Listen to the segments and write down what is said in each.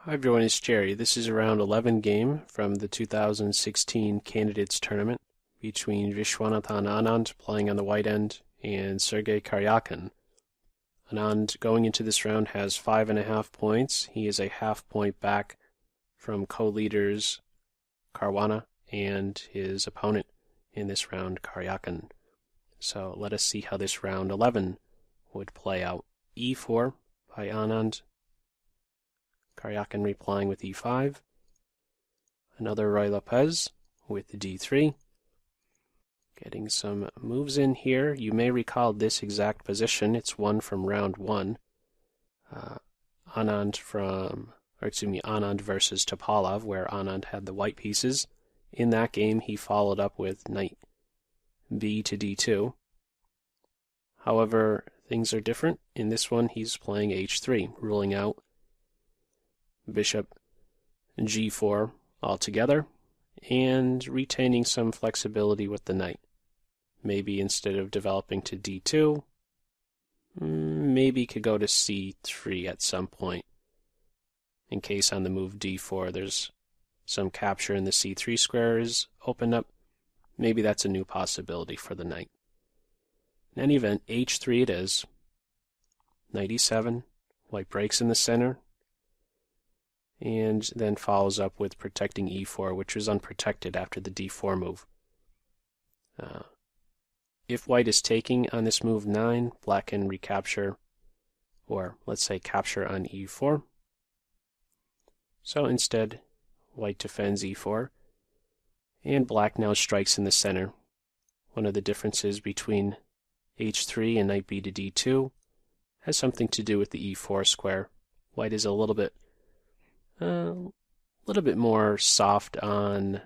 Hi everyone, it's Jerry. This is a round 11 game from the 2016 Candidates Tournament between Viswanathan Anand playing on the white end and Sergey Karjakin. Anand going into this round has 5.5 points. He is a half point back from co-leaders Caruana and his opponent in this round, Karjakin. So let us see how this round 11 would play out. E4 by Anand. Karjakin replying with e5. Another Ruy Lopez with d3. Getting some moves in here. You may recall this exact position. It's one from round 1. Anand versus Topalov, where Anand had the white pieces. In that game, he followed up with knight b to d2. However, things are different. In this one, he's playing h3, ruling out bishop g4 altogether, and retaining some flexibility with the knight. Maybe instead of developing to d2, maybe could go to c3 at some point, in case on the move d4 there's some capture in the c3 square is opened up. Maybe that's a new possibility for the knight. In any event, h3 it is. Knight e7, white breaks in the center, and then follows up with protecting e4, which was unprotected after the d4 move. If white is taking on this move 9, black can recapture, or let's say capture on e4. So instead, white defends e4, and black now strikes in the center. One of the differences between h3 and knight b to d2 has something to do with the e4 square. White is a little bit more soft on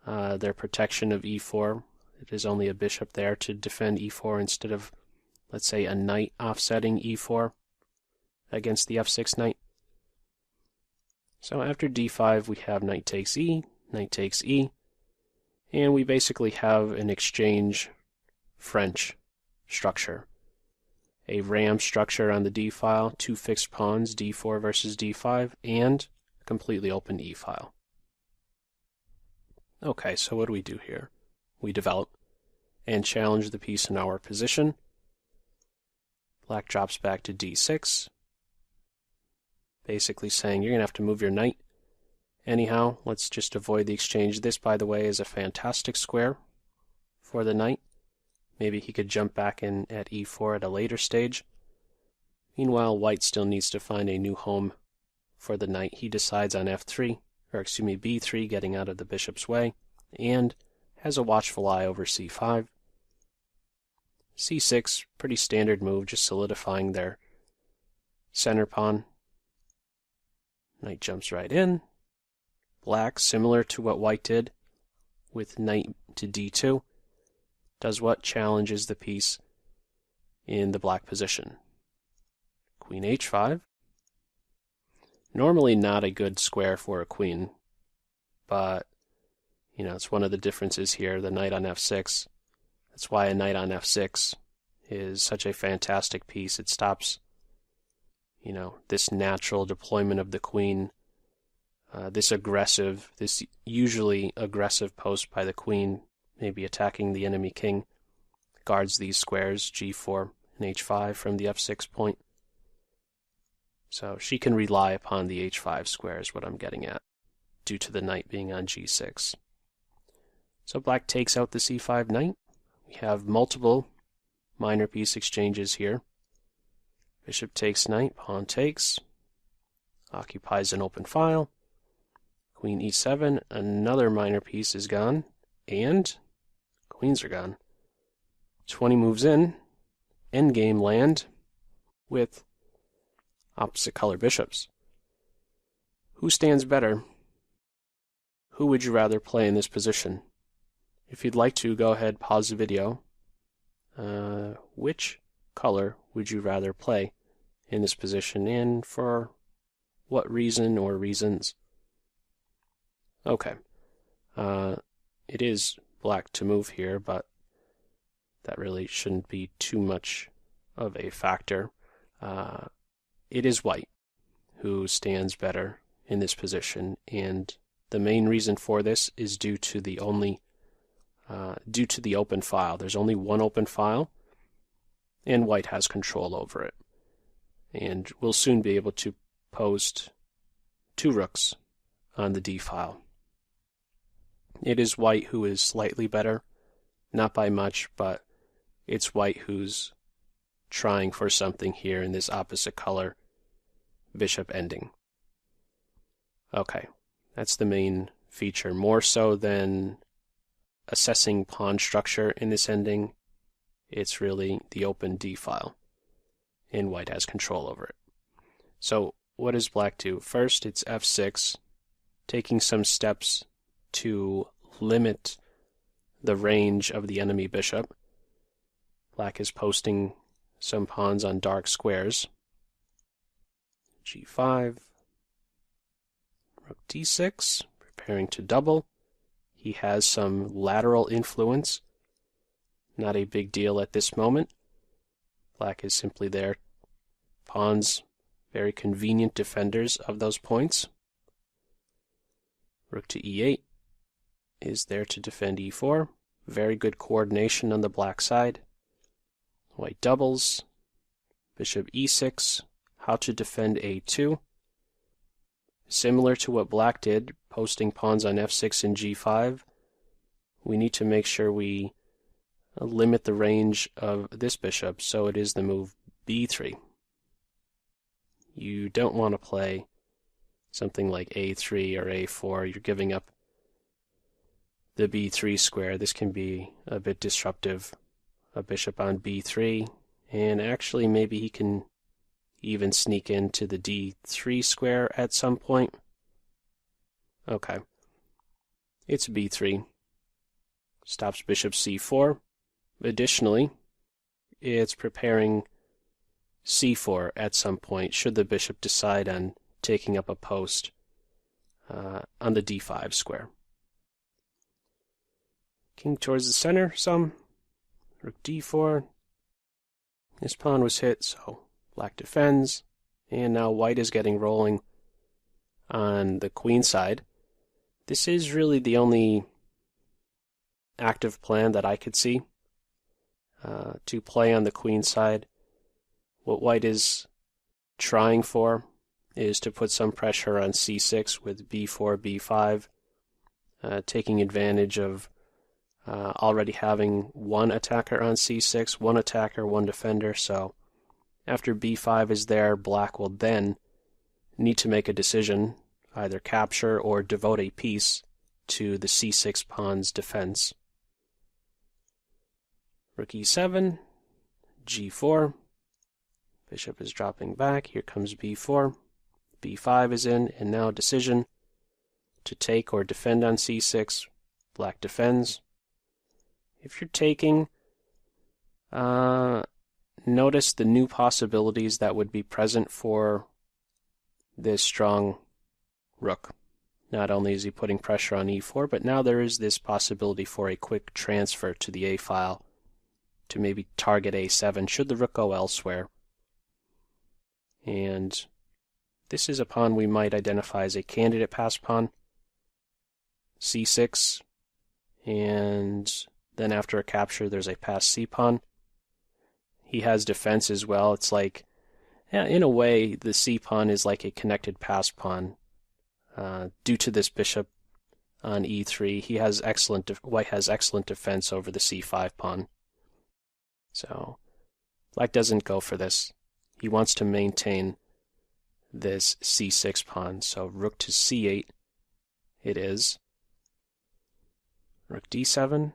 their protection of e4. It is only a bishop there to defend e4 instead of, let's say, a knight offsetting e4 against the f6 knight. So after d5, we have knight takes e, and we basically have an exchange French structure. A ram structure on the d file, 2 fixed pawns, d4 versus d5, and completely open e-file. Okay, so what do we do here? We develop and challenge the piece in our position. Black drops back to d6, basically saying you're going to have to move your knight. Anyhow, let's just avoid the exchange. This, by the way, is a fantastic square for the knight. Maybe he could jump back in at e4 at a later stage. Meanwhile, white still needs to find a new home for the knight. He decides on b3, getting out of the bishop's way, and has a watchful eye over c5. c6, pretty standard move, just solidifying their center pawn. Knight jumps right in. Black, similar to what white did with knight to d2, does what? Challenges the piece in the black position. Queen h5. Normally not a good square for a queen, but it's one of the differences here, the knight on f6. That's why a knight on f6 is such a fantastic piece. It stops, this natural deployment of the queen, this usually aggressive post by the queen, maybe attacking the enemy king, guards these squares, g4 and h5 from the f6 point. So she can rely upon the h5 square is what I'm getting at, due to the knight being on g6. So black takes out the c5 knight. We have multiple minor piece exchanges here. Bishop takes knight, pawn takes, occupies an open file. Queen e7, another minor piece is gone, and queens are gone. 20 moves in, endgame land with opposite color bishops. Who stands better? Who would you rather play in this position? If you'd like to, go ahead, pause the video. Which color would you rather play in this position, and for what reason or reasons? Okay. It is black to move here, but that really shouldn't be too much of a factor. It is white who stands better in this position, and the main reason for this is due to the open file. There's only one open file, and white has control over it. And we'll soon be able to post 2 rooks on the D file. It is white who is slightly better, not by much, but it's white who's trying for something here in this opposite color bishop ending. Okay, that's the main feature. More so than assessing pawn structure in this ending, it's really the open D file, and white has control over it. So what does black do? First, it's f6, taking some steps to limit the range of the enemy bishop. Black is posting some pawns on dark squares. g5, rook d6, preparing to double. He has some lateral influence. Not a big deal at this moment. Black is simply there. Pawns, very convenient defenders of those points. Rook to e8 is there to defend e4. Very good coordination on the black side. White doubles. Bishop e6. How to defend a2. Similar to what black did, posting pawns on f6 and g5, we need to make sure we limit the range of this bishop, so it is the move b3. You don't want to play something like a3 or a4. You're giving up the b3 square. This can be a bit disruptive. A bishop on b3, and actually maybe he can even sneak into the d3 square at some point. Okay. It's b3. Stops bishop c4. Additionally, it's preparing c4 at some point, should the bishop decide on taking up a post on the d5 square. King towards the center some. Rook d4. This pawn was hit, so black defends. And now white is getting rolling on the queen side. This is really the only active plan that I could see to play on the queen side. What white is trying for is to put some pressure on c6 with b4, b5, taking advantage of already having one attacker on c6, one attacker, one defender. So after b5 is there, black will then need to make a decision, either capture or devote a piece to the c6 pawn's defense. Rook e7, g4, bishop is dropping back, here comes b4, b5 is in, and now decision to take or defend on c6, black defends. If you're taking, notice the new possibilities that would be present for this strong rook. Not only is he putting pressure on e4, but now there is this possibility for a quick transfer to the a file to maybe target a7 should the rook go elsewhere. And this is a pawn we might identify as a candidate pass pawn. c6, and then after a capture there's a pass c pawn. He has defense as well. It's like, yeah, in a way, the c pawn is like a connected pass pawn. Due to this bishop on e3, he has white has excellent defense over the c5 pawn. So black doesn't go for this. He wants to maintain this c6 pawn. So rook to c8 it is. Rook d7.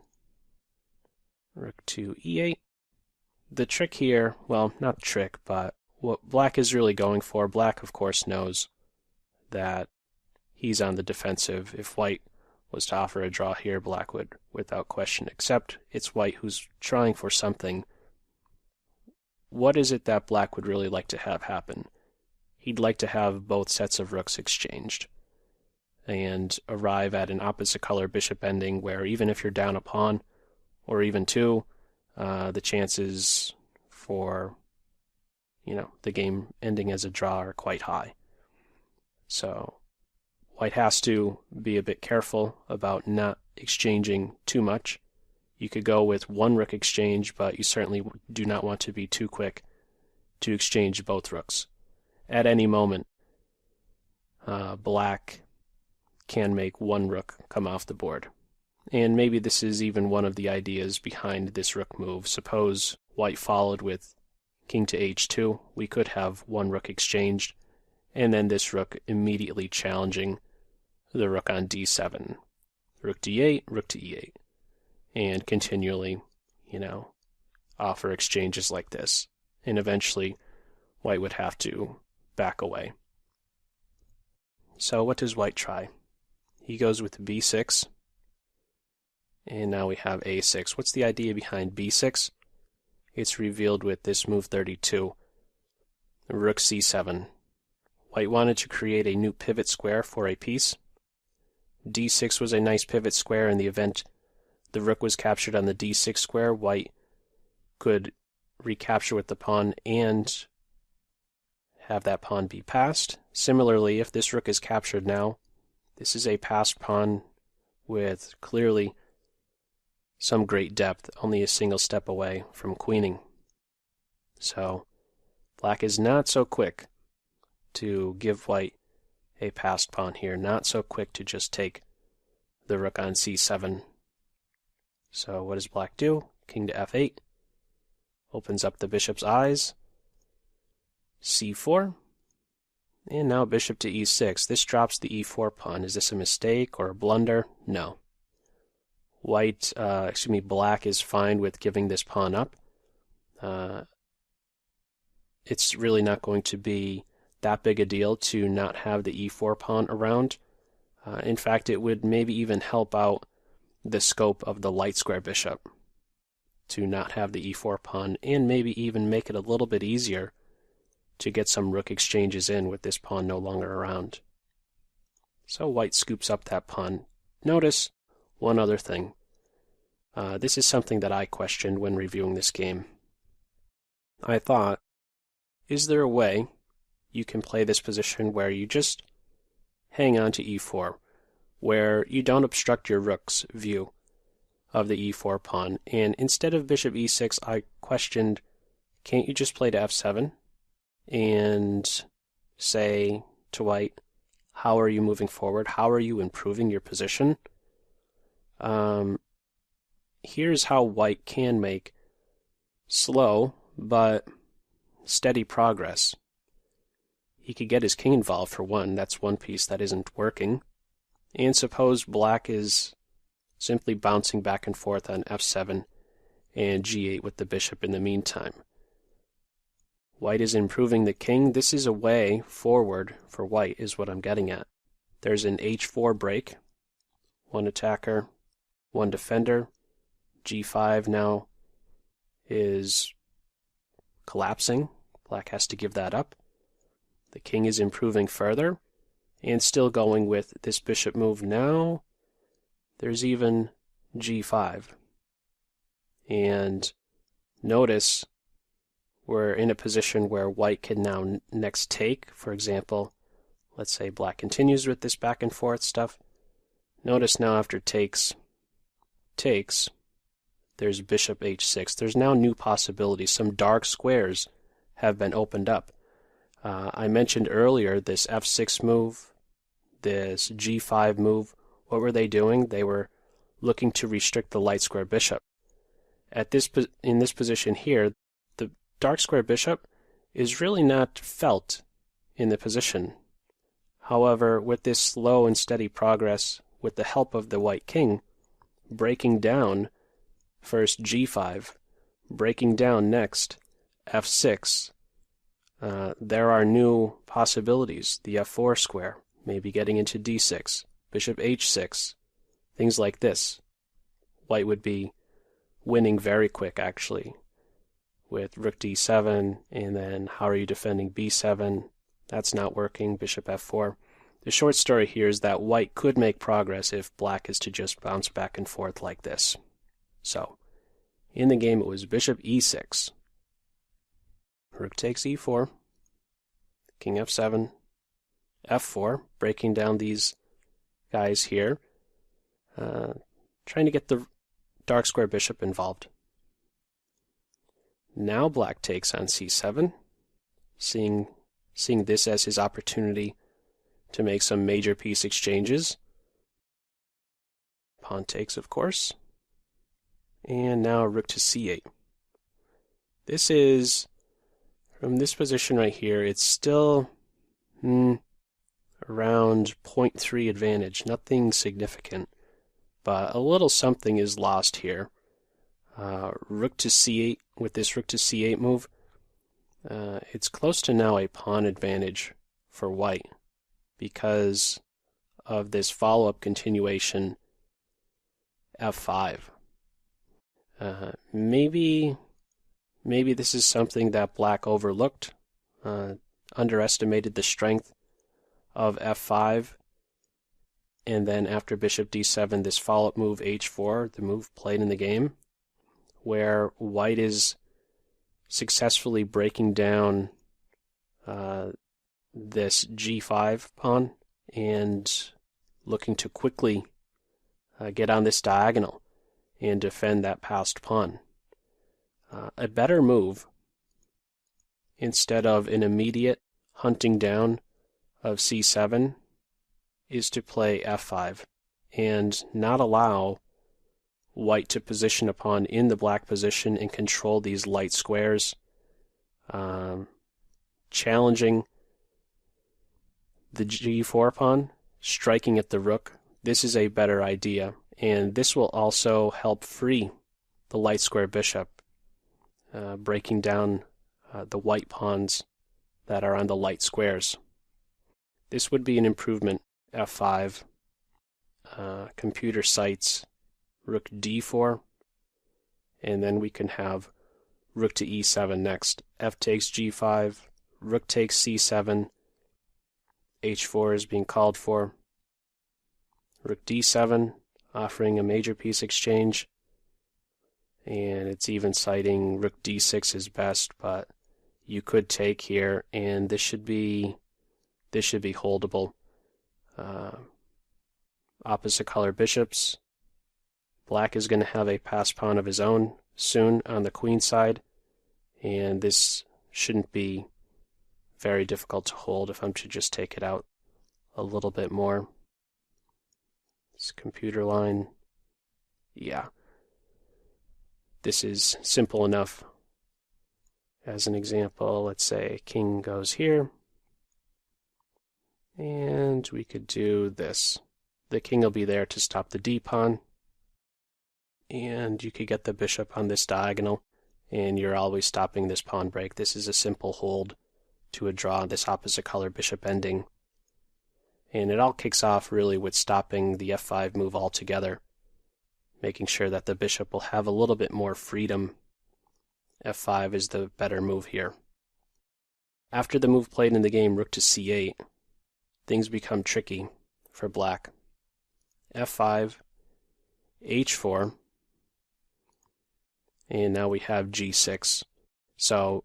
Rook to e8. The trick here, well, not trick, but what black is really going for, black of course knows that he's on the defensive. If white was to offer a draw here, black would without question accept. It's white who's trying for something. What is it that black would really like to have happen? He'd like to have both sets of rooks exchanged and arrive at an opposite color bishop ending where even if you're down a pawn or even two, the chances for the game ending as a draw are quite high. So White has to be a bit careful about not exchanging too much. You could go with one rook exchange, but you certainly do not want to be too quick to exchange both rooks. At any moment, black can make one rook come off the board. And maybe this is even one of the ideas behind this rook move. Suppose white followed with king to h2. We could have one rook exchanged, and then this rook immediately challenging the rook on d7. Rook d8, rook to e8. And continually, offer exchanges like this. And eventually, white would have to back away. So what does white try? He goes with b6. And now we have a6. What's the idea behind b6? It's revealed with this move 32. Rook c7. White wanted to create a new pivot square for a piece. d6 was a nice pivot square. In the event the rook was captured on the d6 square, white could recapture with the pawn and have that pawn be passed. Similarly, if this rook is captured now, this is a passed pawn with clearly some great depth, only a single step away from queening. So black is not so quick to give white a passed pawn here, not so quick to just take the rook on c7. So what does black do? King to f8. Opens up the bishop's eyes. c4. And now bishop to e6. This drops the e4 pawn. Is this a mistake or a blunder? No. Black is fine with giving this pawn up. It's really not going to be that big a deal to not have the e4 pawn around. In fact, it would maybe even help out the scope of the light square bishop to not have the e4 pawn, and maybe even make it a little bit easier to get some rook exchanges in with this pawn no longer around. So white scoops up that pawn. Notice one other thing. This is something that I questioned when reviewing this game. I thought, is there a way you can play this position where you just hang on to e4, where you don't obstruct your rook's view of the e4 pawn? And instead of bishop e6, I questioned, can't you just play to f7 and say to white, how are you moving forward? How are you improving your position? Here's how white can make slow but steady progress. He could get his king involved for one. That's one piece that isn't working. And suppose black is simply bouncing back and forth on f7 and g8 with the bishop in the meantime. White is improving the king. This is a way forward for white, is what I'm getting at. There's an h4 break. One attacker, one defender. g5 now is collapsing. Black has to give that up. The king is improving further and still going with this bishop move. Now there's even g5. And notice we're in a position where white can now next take. For example, let's say black continues with this back and forth stuff. Notice now after takes, there's bishop h6. There's now new possibilities. Some dark squares have been opened up. I mentioned earlier this f6 move, this g5 move. What were they doing? They were looking to restrict the light square bishop. In this position here, the dark square bishop is really not felt in the position. However, with this slow and steady progress, with the help of the white king, breaking down first g5, breaking down next f6, there are new possibilities. The f4 square, maybe getting into d6, bishop h6, things like this. White would be winning very quick, actually, with rook d7, and then how are you defending b7? That's not working, bishop f4. The short story here is that white could make progress if black is to just bounce back and forth like this. So, in the game it was bishop e6. Rook takes e4, king f7, f4, breaking down these guys here, trying to get the dark square bishop involved. Now black takes on c7, seeing this as his opportunity to make some major piece exchanges. Pawn takes, of course. And now rook to c8. This is, from this position right here, it's still around 0.3 advantage. Nothing significant, but a little something is lost here. Rook to c8, with this rook to c8 move, it's close to now a pawn advantage for white because of this follow-up continuation f5. Maybe this is something that black overlooked, underestimated the strength of f5, and then after bishop d7, this follow-up move h4, the move played in the game, where white is successfully breaking down this g5 pawn and looking to quickly get on this diagonal and defend that passed pawn. A better move, instead of an immediate hunting down of c7, is to play f5 and not allow white to position a pawn in the black position and control these light squares, challenging the g4 pawn, striking at the rook. This is a better idea, and this will also help free the light square bishop, breaking down the white pawns that are on the light squares. This would be an improvement. f5, computer cites rook d4, and then we can have rook to e7 next. F takes g5, rook takes c7, h4 is being called for, rook d7, offering a major piece exchange, and it's even citing rook d6 is best, but you could take here, and this should be holdable. Opposite color bishops. Black is going to have a passed pawn of his own soon on the queen side, and this shouldn't be very difficult to hold if I'm to just take it out a little bit more. This computer line, yeah. This is simple enough. As an example, let's say king goes here, and we could do this. The king will be there to stop the d pawn, and you could get the bishop on this diagonal, and you're always stopping this pawn break. This is a simple hold to a draw, this opposite color bishop ending. And it all kicks off really with stopping the f5 move altogether, making sure that the bishop will have a little bit more freedom. f5 is the better move here. After the move played in the game, rook to c8, things become tricky for black. f5, h4, and now we have g6. So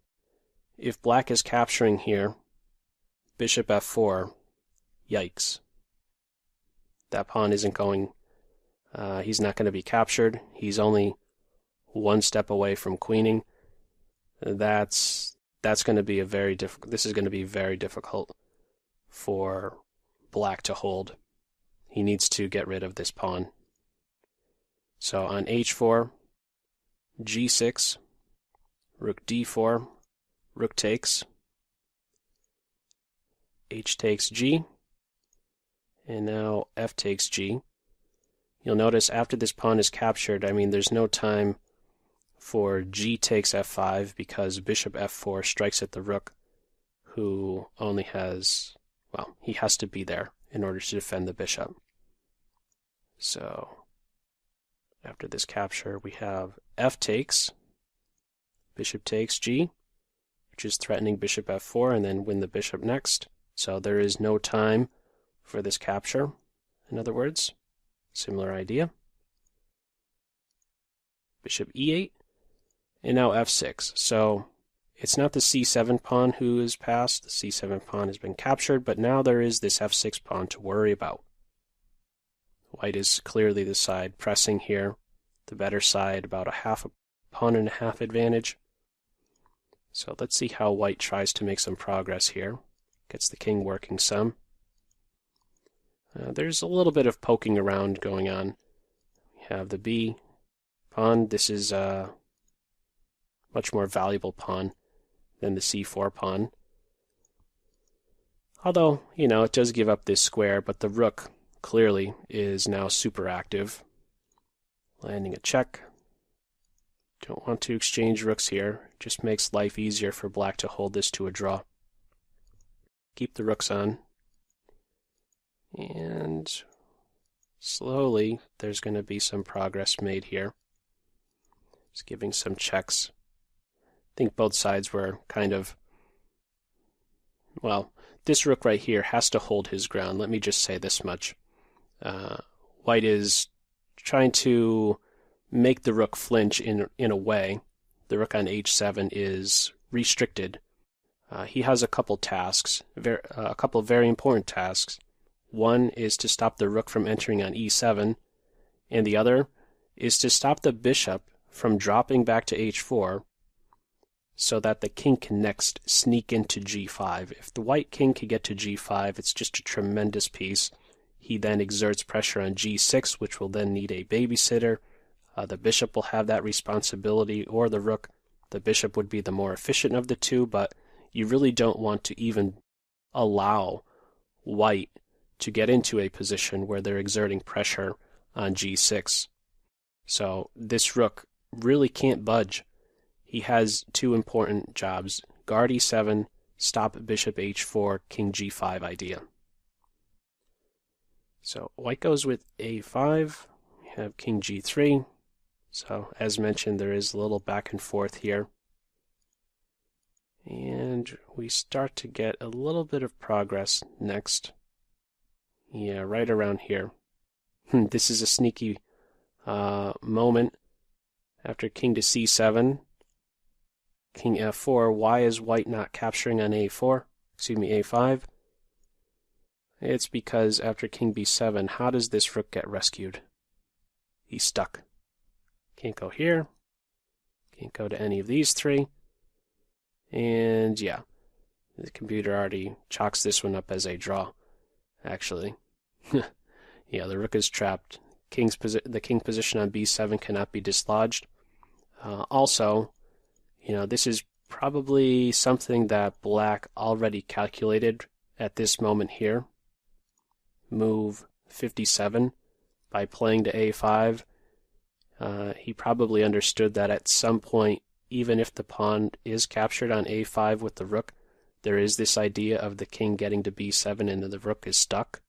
if black is capturing here, bishop f4, yikes. That pawn isn't going, he's not going to be captured. He's only one step away from queening. That's going to be this is going to be very difficult for black to hold. He needs to get rid of this pawn. So on h4, g6, rook d4, rook takes, h takes g, and now f takes g. You'll notice after this pawn is captured, there's no time for g takes f5 because bishop f4 strikes at the rook, who only has, he has to be there in order to defend the bishop. So after this capture, we have f takes, bishop takes g, which is threatening bishop f4, and then win the bishop next. So there is no time for this capture, in other words. Similar idea. Bishop e8, and now f6. So it's not the c7 pawn who is passed. The c7 pawn has been captured, but now there is this f6 pawn to worry about. White is clearly the side pressing here. The better side, about a pawn and a half advantage. So let's see how White tries to make some progress here. Gets the king working some. There's a little bit of poking around going on. We have the B pawn. This is a much more valuable pawn than the C4 pawn. Although, it does give up this square, but the rook clearly is now super active. Landing a check. Don't want to exchange rooks here. Just makes life easier for black to hold this to a draw. Keep the rooks on. And slowly, there's going to be some progress made here. Just giving some checks. I think both sides were kind of, well, this rook right here has to hold his ground. Let me just say this much. White is trying to make the rook flinch in a way. The rook on h7 is restricted. He has a couple tasks, a couple of very important tasks. One is to stop the rook from entering on e7, and the other is to stop the bishop from dropping back to h4 so that the king can next sneak into g5. If the white king can get to g5, it's just a tremendous piece. He then exerts pressure on g6, which will then need a babysitter. The bishop will have that responsibility, or the rook. The bishop would be the more efficient of the two, but you really don't want to even allow white to get into a position where they're exerting pressure on g6. So this rook really can't budge. He has two important jobs: guard e7, stop bishop h4, king g5 idea. So white goes with a5, we have king g3. So as mentioned, there is a little back and forth here. And we start to get a little bit of progress next. Yeah, right around here. This is a sneaky moment. After king to c7, king f4. Why is white not capturing on a4? Excuse me, a5. It's because after king b7, how does this rook get rescued? He's stuck. Can't go here. Can't go to any of these three. And yeah, the computer already chalks this one up as a draw, actually. Yeah, the rook is trapped. The king position on b7 cannot be dislodged. Also, this is probably something that black already calculated at this moment here. Move 57 by playing to a5. He probably understood that at some point, even if the pawn is captured on a5 with the rook, there is this idea of the king getting to b7 and then the rook is stuck.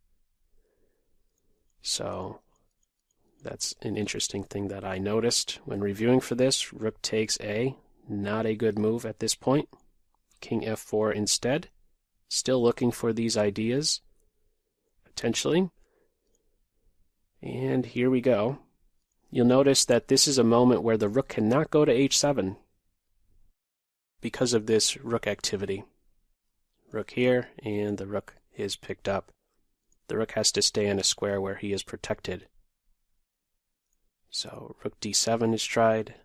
So that's an interesting thing that I noticed when reviewing for this. Rook takes a, not a good move at this point. King f4 instead. Still looking for these ideas, potentially. And here we go. You'll notice that this is a moment where the rook cannot go to h7 because of this rook activity. Rook here, and the rook is picked up. The rook has to stay in a square where he is protected. So rook d7 is tried.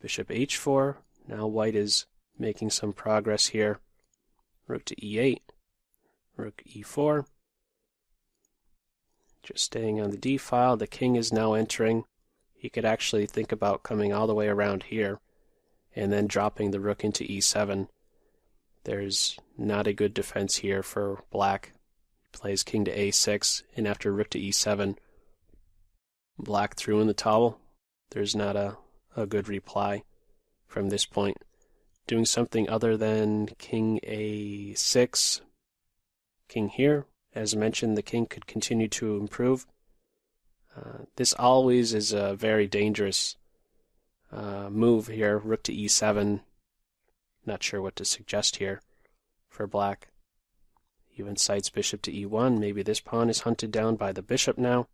Bishop h4. Now white is making some progress here. Rook to e8. Rook e4. Just staying on the d file. The king is now entering. He could actually think about coming all the way around here and then dropping the rook into e7. There's not a good defense here for black. He plays king to a6, and after rook to e7, black threw in the towel. There's not a good reply from this point. Doing something other than king a6, king here. As mentioned, the king could continue to improve. This always is a very dangerous move here. Rook to e7. Not sure what to suggest here for black. Even cites bishop to e1. Maybe this pawn is hunted down by the bishop now.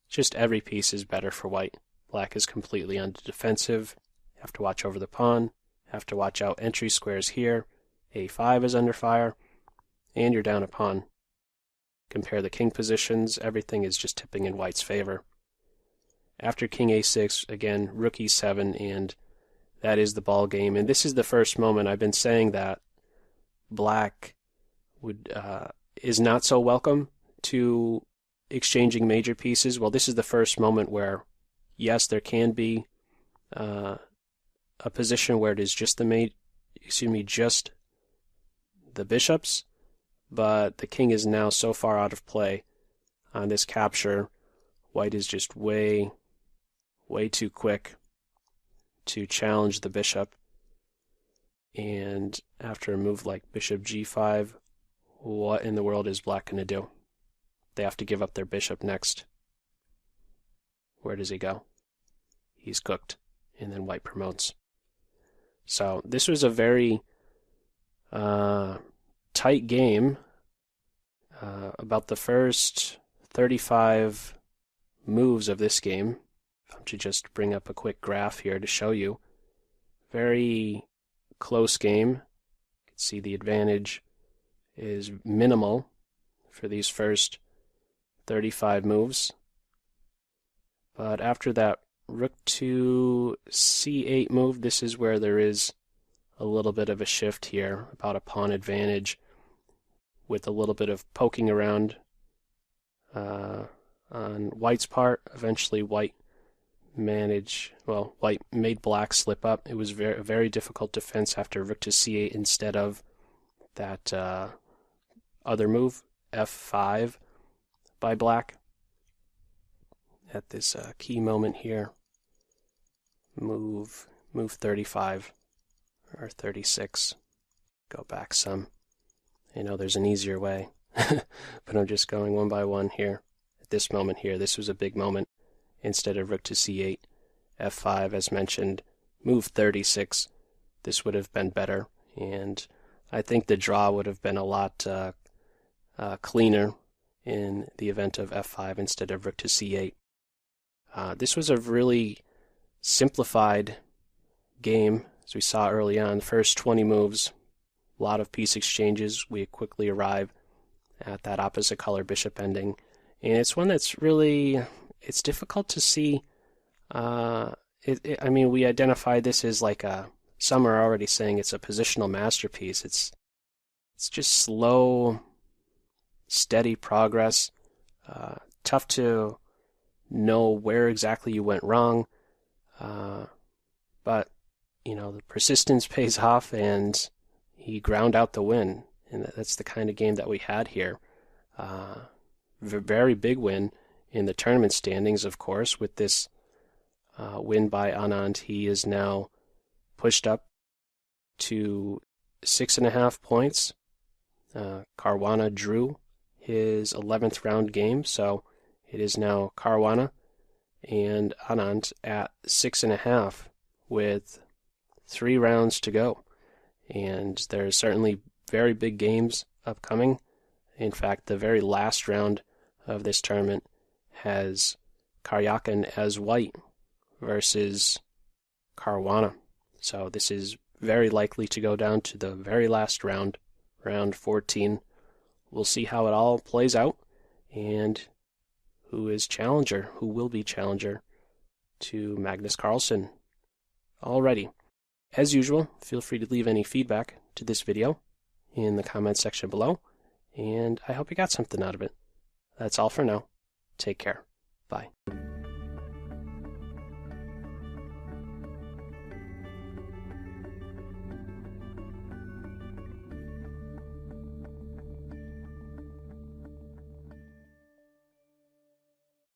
Just every piece is better for white. Black is completely on the defensive. Have to watch over the pawn. Have to watch out entry squares here. a5 is under fire. And you're down a pawn. compare the king positions, everything is just tipping in white's favor. After king a6, again, rook e7, and that is the ball game. And this is the first moment I've been saying that black is not so welcome to exchanging major pieces. Well, this is the first moment where, yes, there can be a position where it is just just the bishops, but the king is now so far out of play on this capture. White is just way too quick to challenge the bishop. And after a move like bishop g5, what in the world is black going to do? They have to give up their bishop next. Where does he go? He's cooked, and then white promotes. So this was a very tight game. About the first 35 moves of this game, if I'm to just bring up a quick graph here to show you, very close game. You can see the advantage is minimal for these first 35 moves. But after that rook to c8 move, this is where there is a little bit of a shift here about a pawn advantage, with a little bit of poking around on white's part. Eventually white made black slip up. It was a very difficult defense after rook to c8 instead of that other move, f5 by black. At this key moment here, move 35 or 36. Go back some. I know there's an easier way, but I'm just going one by one here. At this moment here, this was a big moment. Instead of rook to c8, f5 as mentioned, move 36. This would have been better, and I think the draw would have been a lot cleaner in the event of f5 instead of rook to c8. This was a really simplified game, as we saw early on. The first 20 moves, a lot of piece exchanges. We quickly arrive at that opposite color bishop ending, and it's one that's really, it's difficult to see. I mean, we identify this as like some are already saying it's a positional masterpiece. It's just slow, steady progress. Tough to know where exactly you went wrong, but you know, the persistence pays off, and he ground out the win, and that's the kind of game that we had here. Very big win in the tournament standings, of course. With this win by Anand, he is now pushed up to 6.5 points. Caruana drew his 11th round game, so it is now Caruana and Anand at 6.5 with 3 rounds to go. And there's certainly very big games upcoming. In fact, the very last round of this tournament has Karjakin as white versus Caruana. So this is very likely to go down to the very last round, round 14. We'll see how it all plays out, and who will be challenger to Magnus Carlsen. Alrighty. As usual, feel free to leave any feedback to this video in the comments section below, and I hope you got something out of it. That's all for now. Take care. Bye.